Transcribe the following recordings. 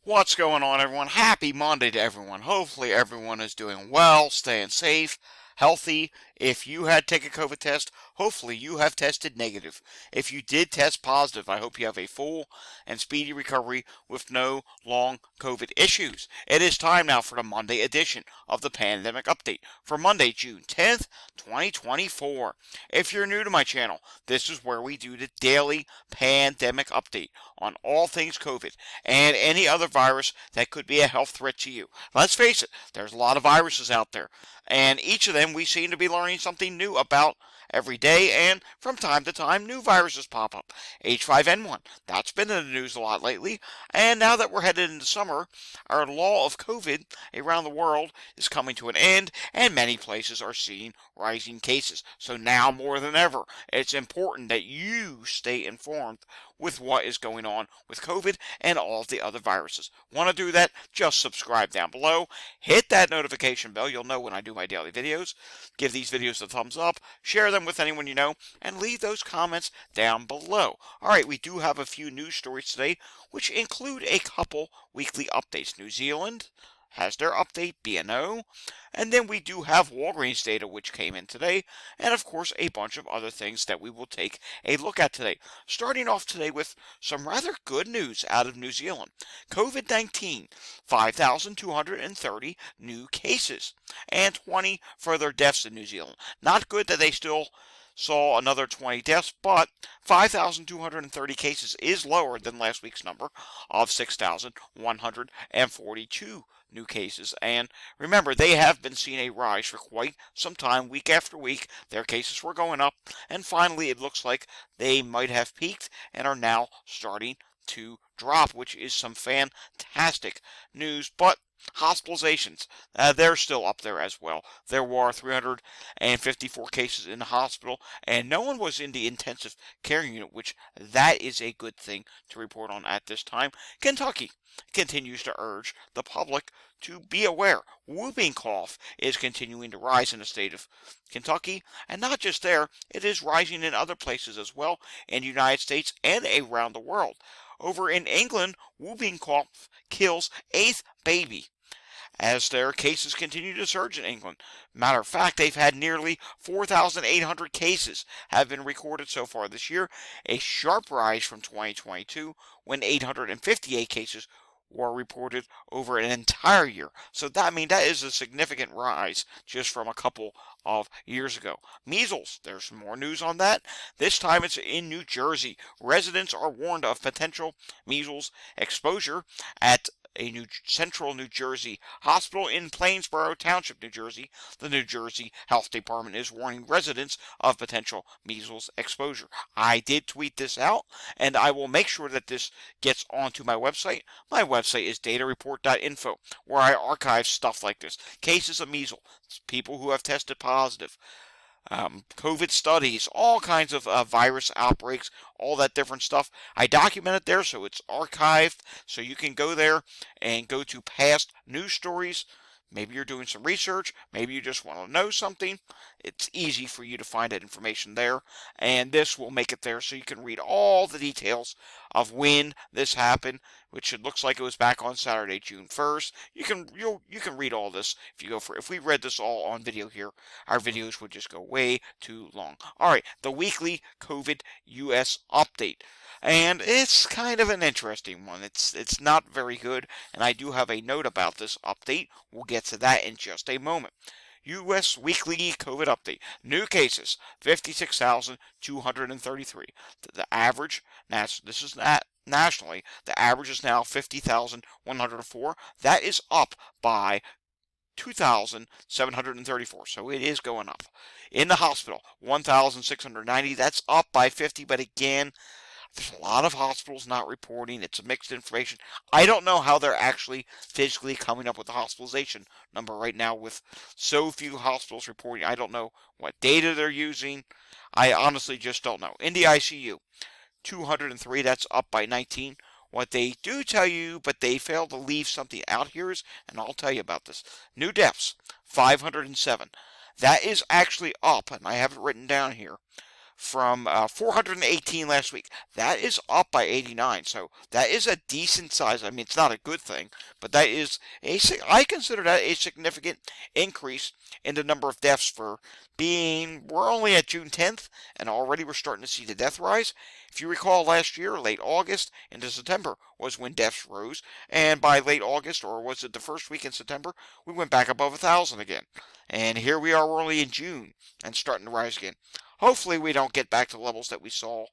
What's going on, everyone? Happy Monday to everyone. Hopefully, everyone is doing well, staying safe, healthy. If you had taken a COVID test, hopefully you have tested negative. If you did test positive, I hope you have a full and speedy recovery with no long COVID issues. It is time now for the Monday edition of the Pandemic Update for Monday, June 10th, 2024. If you're new to my channel, this is where we do the daily pandemic update on all things COVID and any other virus that could be a health threat to you. Let's face it, there's a lot of viruses out there, and each of them we seem to be learning something new about every day, and from time to time new viruses pop up. H5N1, that's been in the news a lot lately, and now that we're headed into summer, our law of COVID around the world is coming to an end, and many places are seeing rising cases. So now more than ever, it's important that you stay informed with what is going on with COVID and all of the other viruses. Want to do that? Just subscribe down below. Hit that notification bell. You'll know when I do my daily videos. Give these videos a thumbs up. Share them with anyone you know. And leave those comments down below. Alright, we do have a few news stories today, which include a couple weekly updates. New Zealand has their update, BNO, and then we do have Walgreens data which came in today, and of course a bunch of other things that we will take a look at today. Starting off today with some rather good news out of New Zealand. COVID-19, 5,230 new cases, and 20 further deaths in New Zealand. Not good that they still saw another 20 deaths, but 5,230 cases is lower than last week's number of 6,142 new cases. And remember, they have been seeing a rise for quite some time. Week after week, their cases were going up, and finally it looks like they might have peaked and are now starting to drop, which is some fantastic news. But hospitalizations, they're still up there as well. There were 354 cases in the hospital, and no one was in the intensive care unit, which that is a good thing to report on at this time. Kentucky continues to urge the public to be aware. Whooping cough is continuing to rise in the state of Kentucky, and not just there, it is rising in other places as well in the United States and around the world. Over in England, whooping cough kills eighth baby as their cases continue to surge in England. Matter of fact, they've had nearly 4,800 cases have been recorded so far this year, a sharp rise from 2022 when 858 cases were reported over an entire year. So that is a significant rise just from a couple of years ago. Measles, there's some more news on that. This time it's in New Jersey. Residents are warned of potential measles exposure at a central New Jersey hospital in Plainsboro Township, New Jersey. The New Jersey Health Department is warning residents of potential measles exposure. I did tweet this out, and I will make sure that this gets onto my website. My website is datareport.info, where I archive stuff like this. Cases of measles, people who have tested positive, COVID studies, all kinds of virus outbreaks, all that different stuff. I document it there, so it's archived, so you can go there and go to past news stories. Maybe you're doing some research, maybe you just want to know something. It's easy for you to find that information there, and this will make it there so you can read all the details of when this happened, which it looks like it was back on Saturday, June 1st. You can read all this if we read this all on video here, our videos would just go way too long. All right, the weekly COVID US update. And it's kind of an interesting one. It's not very good, and I do have a note about this update. We'll get to that in just a moment. U.S. weekly COVID update. New cases, 56,233. The average, this is nationally, the average is now 50,104. That is up by 2,734, so it is going up. In the hospital, 1,690. That's up by 50, but again, there's a lot of hospitals not reporting. It's a mixed information. I don't know how they're actually physically coming up with the hospitalization number right now with so few hospitals reporting. I don't know what data they're using. I honestly just don't know. In the ICU, 203, that's up by 19. What they do tell you, but they fail to leave something out here is, and I'll tell you about this, new deaths, 507. That is actually up, and I have it written down here, from 418 last week. That is up by 89, so that is a decent size. I mean, it's not a good thing, but that is I consider that a significant increase in the number of deaths for being, we're only at June 10th, and already we're starting to see the death rise. If you recall, last year, late August into September was when deaths rose, and by late August, or was it the first week in September, we went back above 1,000 again. And here we are early in June and starting to rise again. Hopefully we don't get back to levels that we saw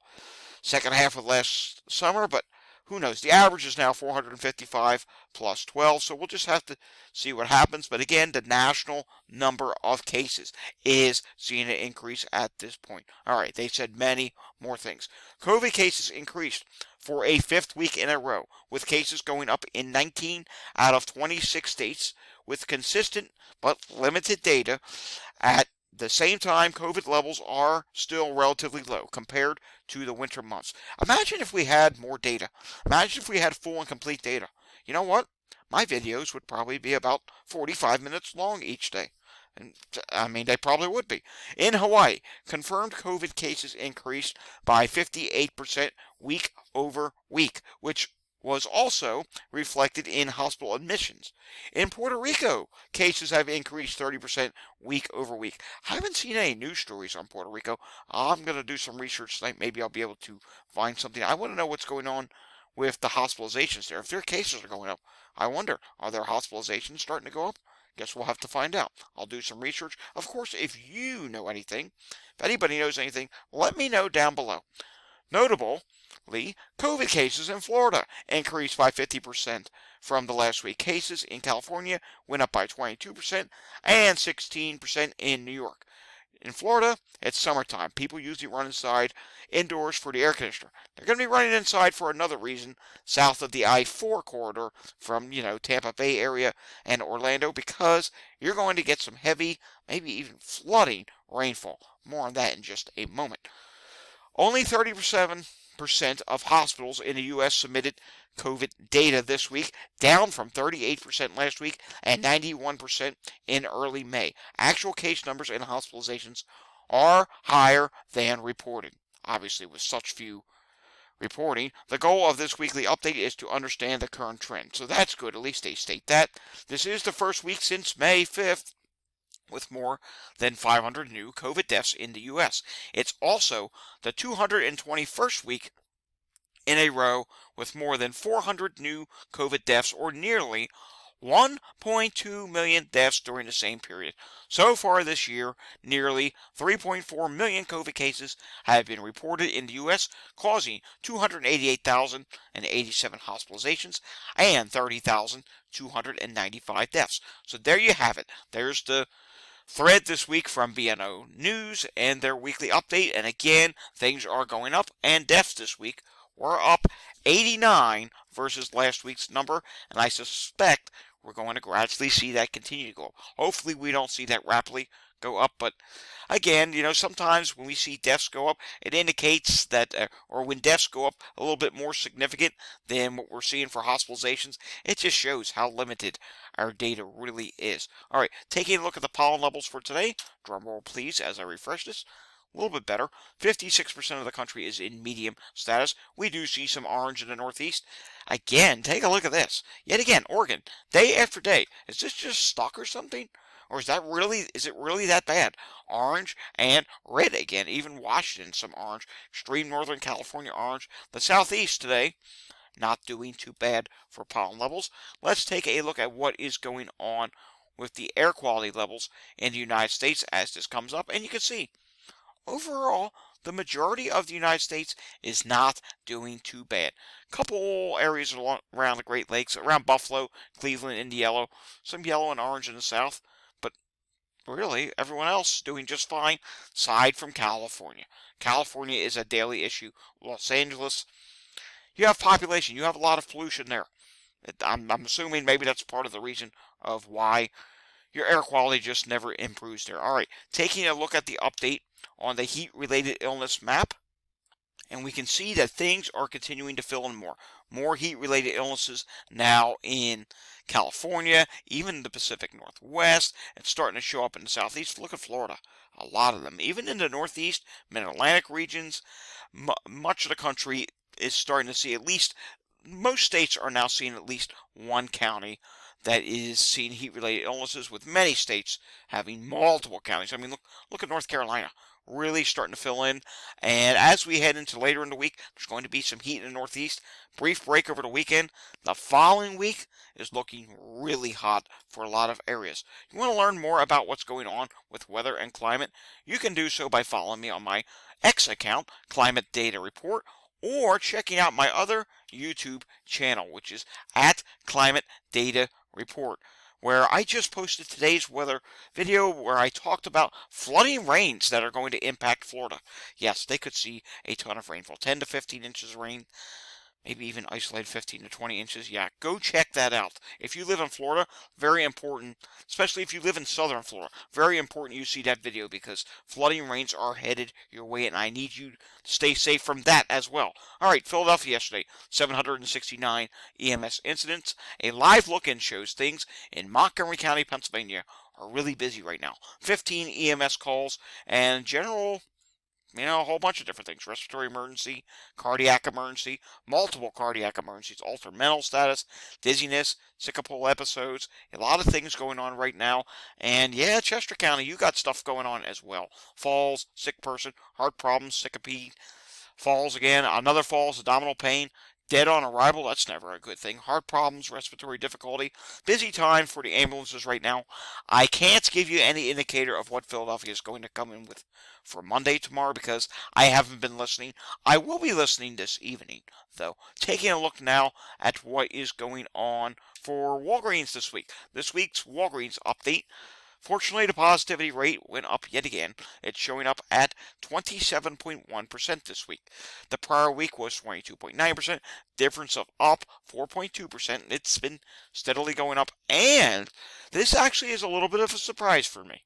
second half of last summer, but who knows? The average is now 455 plus 12, so we'll just have to see what happens. But again, the national number of cases is seeing an increase at this point. All right, they said many more things. COVID cases increased for a fifth week in a row, with cases going up in 19 out of 26 states, with consistent but limited data. At the same time, COVID levels are still relatively low compared to the winter months. Imagine if we had more data. Imagine if we had full and complete data. You know what? My videos would probably be about 45 minutes long each day. And I mean, they probably would be. In Hawaii, confirmed COVID cases increased by 58% week over week, which was also reflected in hospital admissions. In Puerto Rico, cases have increased 30% week over week. I haven't seen any news stories on Puerto Rico. I'm going to do some research tonight. Maybe I'll be able to find something. I want to know what's going on with the hospitalizations there. If their cases are going up, I wonder, are their hospitalizations starting to go up? Guess we'll have to find out. I'll do some research. Of course, if you know anything, if anybody knows anything, let me know down below. Notably, COVID cases in Florida increased by 50% from the last week. Cases in California went up by 22% and 16% in New York. In Florida, it's summertime. People usually run indoors for the air conditioner. They're going to be running inside for another reason, south of the I-4 corridor from, Tampa Bay area and Orlando, because you're going to get some heavy, maybe even flooding rainfall. More on that in just a moment. Only 37% of hospitals in the U.S. submitted COVID data this week, down from 38% last week and 91% in early May. Actual case numbers and hospitalizations are higher than reported. Obviously, with such few reporting, the goal of this weekly update is to understand the current trend. So that's good. At least they state that. This is the first week since May 5th. With more than 500 new COVID deaths in the U.S. It's also the 221st week in a row with more than 400 new COVID deaths, or nearly 1.2 million deaths during the same period. So far this year, nearly 3.4 million COVID cases have been reported in the U.S., causing 288,087 hospitalizations and 30,295 deaths. So there you have it. There's the thread this week from BNO News and their weekly update. And again, things are going up, and deaths this week were up 89 versus last week's number, and I suspect we're going to gradually see that continue to go up. Hopefully we don't see that rapidly go up, but again, sometimes when we see deaths go up, it indicates that, or when deaths go up a little bit more significant than what we're seeing for hospitalizations, it just shows how limited our data really is. All right, taking a look at the pollen levels for today. Drum roll, please, as I refresh this. A little bit better. 56% of the country is in medium status. We do see some orange in the northeast. Again, take a look at this. Yet again, Oregon, day after day. Is this just stock or something? Or is it really that bad? Orange and red again. Even Washington, some orange. Extreme Northern California, orange. The southeast today, not doing too bad for pollen levels. Let's take a look at what is going on with the air quality levels in the United States as this comes up. And you can see, overall, the majority of the United States is not doing too bad. Couple areas around the Great Lakes, around Buffalo, Cleveland in the yellow, some yellow and orange in the south, but really everyone else doing just fine, aside from California. California is a daily issue. Los Angeles, you have population, you have a lot of pollution there. I'm assuming maybe that's part of the reason of why your air quality just never improves there. All right, taking a look at the update on the heat-related illness map. And we can see that things are continuing to fill in more. More heat-related illnesses now in California, even the Pacific Northwest. It's starting to show up in the Southeast. Look at Florida. A lot of them. Even in the Northeast, Mid-Atlantic regions, much of the country is starting to see at least, most states are now seeing at least one county that is seeing heat-related illnesses, with many states having multiple counties. I mean, look at North Carolina, really starting to fill in. And as we head into later in the week, there's going to be some heat in the Northeast. Brief break over the weekend. The following week is looking really hot for a lot of areas. You want to learn more about what's going on with weather and climate? You can do so by following me on my X account, Climate Data Report, or checking out my other YouTube channel, which is at Climate Data Report, where I just posted today's weather video where I talked about flooding rains that are going to impact Florida. Yes, they could see a ton of rainfall, 10 to 15 inches of rain, maybe even isolated 15 to 20 inches. Yeah, go check that out. If you live in Florida, very important, especially if you live in southern Florida, very important you see that video, because flooding rains are headed your way, and I need you to stay safe from that as well. All right, Philadelphia yesterday, 769 EMS incidents. A live look-in shows things in Montgomery County, Pennsylvania are really busy right now. 15 EMS calls and general, a whole bunch of different things. Respiratory emergency, cardiac emergency, multiple cardiac emergencies, altered mental status, dizziness, syncopal episodes, a lot of things going on right now. And yeah, Chester County, you got stuff going on as well. Falls, sick person, heart problems, syncope, falls again, another falls, abdominal pain, dead on arrival, that's never a good thing. Heart problems, respiratory difficulty. Busy time for the ambulances right now. I can't give you any indicator of what Philadelphia is going to come in with for Monday tomorrow, because I haven't been listening. I will be listening this evening, though. Taking a look now at what is going on for Walgreens this week. This week's Walgreens update. Fortunately, the positivity rate went up yet again. It's showing up at 27.1% this week. The prior week was 22.9%, difference of up 4.2%. It's been steadily going up, and this actually is a little bit of a surprise for me.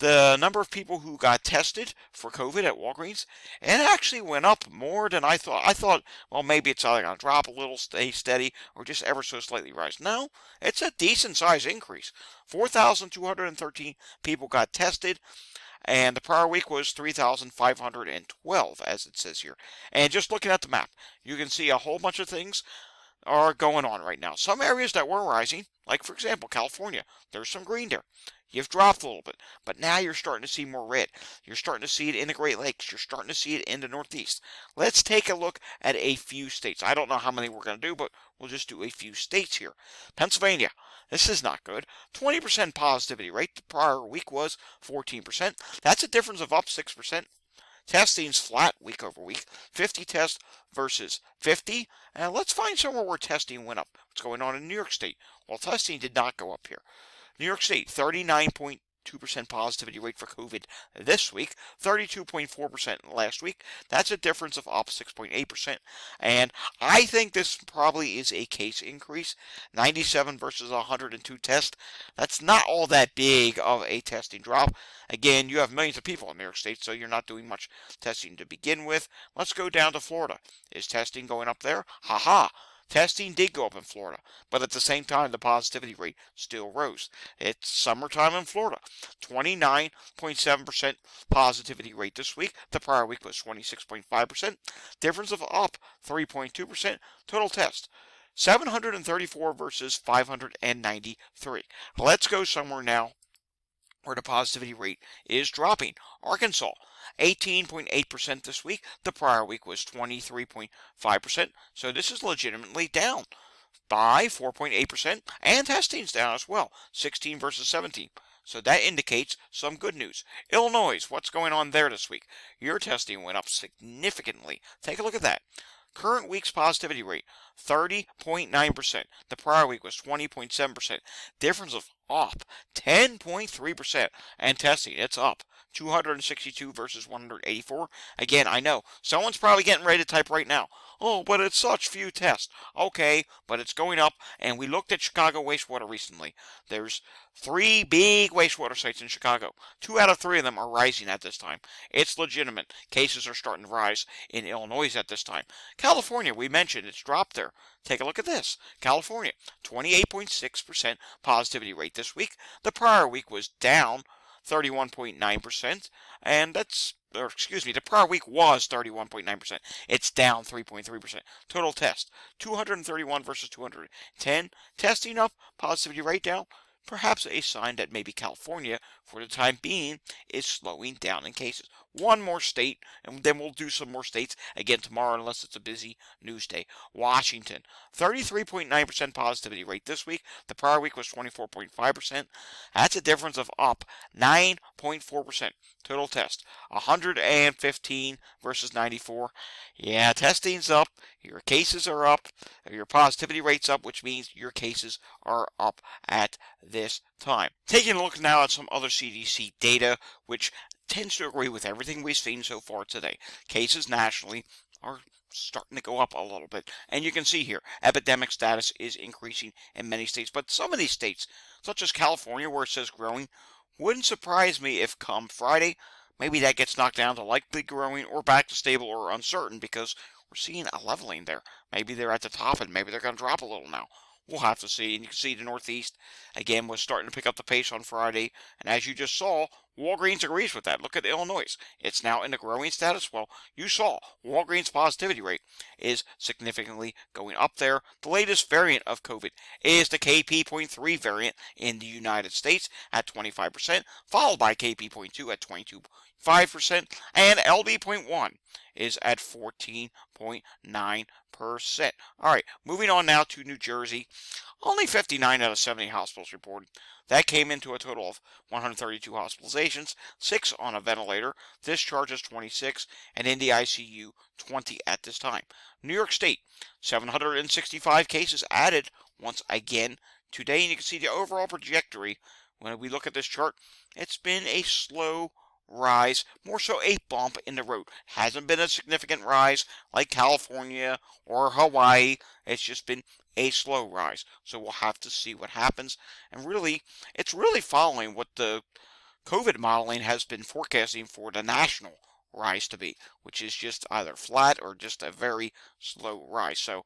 The number of people who got tested for COVID at Walgreens, it actually went up more than I thought. I thought, well, maybe it's either going to drop a little, stay steady, or just ever so slightly rise. No, it's a decent size increase. 4,213 people got tested, and the prior week was 3,512, as it says here. And just looking at the map, you can see a whole bunch of things are going on right now. Some areas that were rising, like for example California, there's some green there. You've dropped a little bit, but now you're starting to see more red. You're starting to see it in the Great Lakes. You're starting to see it in the Northeast. Let's take a look at a few states. I don't know how many we're going to do, but we'll just do a few states here. Pennsylvania, this is not good. 20% positivity rate. The prior week was 14%. That's a difference of up 6%. Testing's flat week over week. 50 tests versus 50. And let's find somewhere where testing went up. What's going on in New York State? Well, testing did not go up here. New York State, 39.2% positivity rate for COVID this week, 32.4% last week. That's a difference of up 6.8%. And I think this probably is a case increase. 97 versus 102 tests. That's not all that big of a testing drop. Again, you have millions of people in New York State, so you're not doing much testing to begin with. Let's go down to Florida. Is testing going up there? Ha. Testing did go up in Florida, but at the same time, the positivity rate still rose. It's summertime in Florida. 29.7% positivity rate this week. The prior week was 26.5%. Difference of up 3.2%. Total test, 734 versus 593. Let's go somewhere now where the positivity rate is dropping. Arkansas, 18.8% this week. The prior week was 23.5%. So this is legitimately down by 4.8%. And testing's down as well, 16 versus 17. So that indicates some good news. Illinois, what's going on there this week? Your testing went up significantly. Take a look at that. Current week's positivity rate, 30.9%. The prior week was 20.7%. Difference of up 10.3%. And testing, it's up 262 versus 184. Again, I know someone's probably getting ready to type right now. Oh, but it's such few tests. Okay, but it's going up, and we looked at Chicago wastewater recently. There's 3 big wastewater sites in Chicago. 2 out of 3 of them are rising at this time. It's legitimate. Cases are starting to rise in Illinois at this time. California, we mentioned, it's dropped there. Take a look at this. California, 28.6% positivity rate this week. The prior week was down 31.9%, and the prior week was 31.9%. It's down 3.3%. Total test, 231 versus 210. Testing up, positivity rate down. Perhaps a sign that maybe California, for the time being, is slowing down in cases. One more state, and then we'll do some more states again tomorrow unless it's a busy news day. Washington, 33.9% positivity rate this week. The prior week was 24.5%. That's a difference of up 9.4%. Total test, 115 versus 94. Yeah, testing's up. Your cases are up. Your positivity rate's up, which means your cases are up at this time. Taking a look now at some other CDC data, which tends to agree with everything we've seen so far today. Cases nationally are starting to go up a little bit. And you can see here, epidemic status is increasing in many states. But some of these states, such as California, where it says growing, wouldn't surprise me if come Friday, maybe that gets knocked down to likely growing or back to stable or uncertain, because we're seeing a leveling there. Maybe they're at the top and maybe they're going to drop a little now. We'll have to see. And you can see the Northeast, again, was starting to pick up the pace on Friday. And as you just saw, Walgreens agrees with that. Look at Illinois. It's now in the growing status. Well, you saw Walgreens' positivity rate is significantly going up there. The latest variant of COVID is the KP.3 variant in the United States at 25%, followed by KP.2 at 22.5%, and LB.1 is at 14.9%. All right, moving on now to New Jersey. Only 59 out of 70 hospitals reported. That came into a total of 132 hospitalizations, 6 on a ventilator, discharges 26, and in the ICU 20 at this time. New York State, 765 cases added once again today, and you can see the overall trajectory. When we look at this chart, it's been a slow rise, more so a bump in the road. Hasn't been a significant rise like California or Hawaii. It's just been a slow rise. So we'll have to see what happens. And really, it's really following what the COVID modeling has been forecasting for the national rise to be, which is just either flat or just a very slow rise. So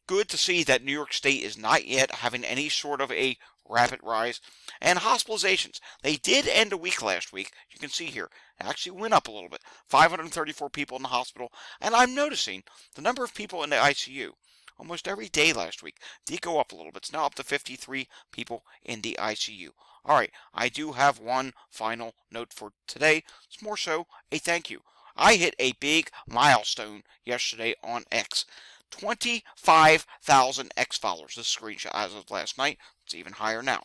good to see that New York State is not yet having any sort of a rapid rise. And hospitalizations, they did end a week last week. You can see here, it actually went up a little bit. 534 people in the hospital. And I'm noticing the number of people in the ICU almost every day last week did go up a little bit. It's now up to 53 people in the ICU. All right, I do have one final note for today. It's more so a thank you. I hit a big milestone yesterday on X. 25,000 X followers. This screenshot as of last night. It's even higher now.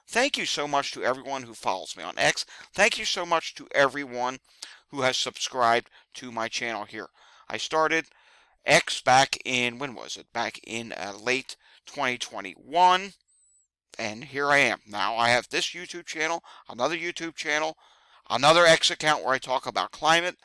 Thank you so much to everyone who follows me on X. Thank you so much to everyone who has subscribed to my channel here. I started X back in, when was it? Back in late 2021. And here I am. Now I have this YouTube channel, another YouTube channel, another X account where I talk about climate,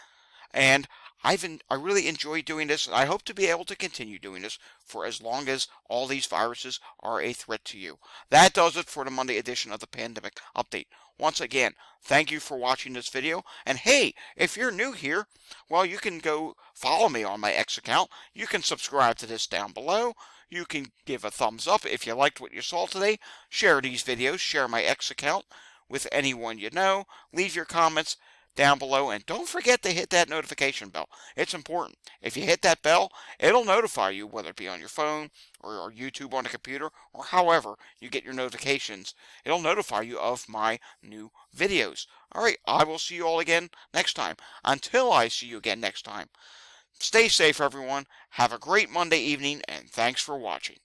and I really enjoy doing this, and I hope to be able to continue doing this for as long as all these viruses are a threat to you. That does it for the Monday edition of the Pandemic Update. Once again, thank you for watching this video, and hey, if you're new here, well, you can go follow me on my X account. You can subscribe to this down below. You can give a thumbs up if you liked what you saw today. Share these videos, share my X account with anyone you know. Leave your comments down below, and don't forget to hit that notification bell. It's important. If you hit that bell, it'll notify you, whether it be on your phone or YouTube on the computer, or however you get your notifications. It'll notify you of my new videos. Alright, I will see you all again next time. Until I see you again next time, stay safe, everyone. Have a great Monday evening, and thanks for watching.